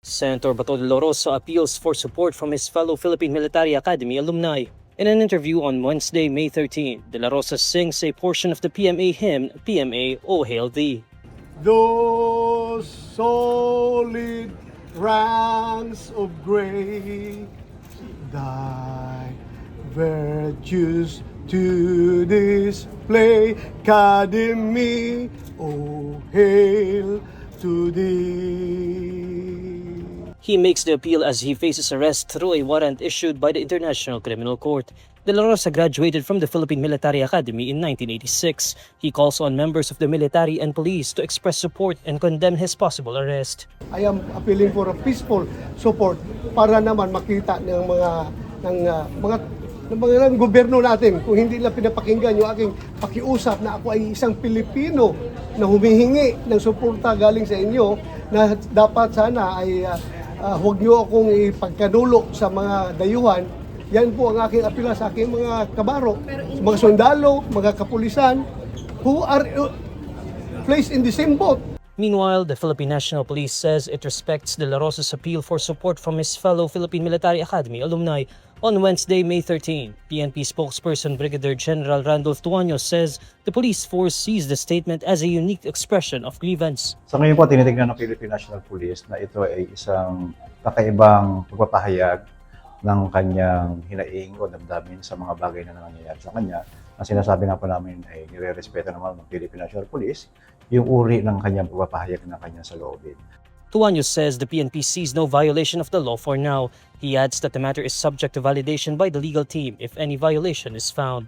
Senator Bato de la Rosa appeals for support from his fellow Philippine Military Academy alumni. In an interview on Wednesday, May 13, De La Rosa sings a portion of the PMA hymn, PMA, O Hail Thee. Those solid ranks of grace, thy virtues to display, Academy, O hail to thee. He makes the appeal as he faces arrest through a warrant issued by the International Criminal Court. De La Rosa graduated from the Philippine Military Academy in 1986. He calls on members of the military and police to express support and condemn his possible arrest. I am appealing for a peaceful support para naman makita ng mga gobyerno natin kung hindi lang pinapakinggan yung aking pakiusap na ako ay isang Pilipino na humihingi ng suporta galing sa inyo na dapat sana ay huwag niyo akong ipagkanulo sa mga dayuhan. Yan po ang aking apela sa aking mga kabaro, mga sundalo, mga kapulisan who are placed in the same boat. Meanwhile, the Philippine National Police says it respects De La Rosa's appeal for support from his fellow Philippine Military Academy alumni. On Wednesday, May 13, PNP spokesperson Brigadier General Randolph Tuaño says the police force sees the statement as a unique expression of grievance. Sa ngayon po, tinitignan ng Philippine National Police na ito ay isang kakaibang pagpapahayag ng kanyang hinaing o damdamin sa mga bagay na nangyayari sa kanya. Ang sinasabi nga po namin ay nire-respeto naman ng Philippine National Police yung uri ng kanyang pagpapahayag ng kanyang saloobin. Tuaño says the PNP sees no violation of the law for now. He adds that the matter is subject to validation by the legal team if any violation is found.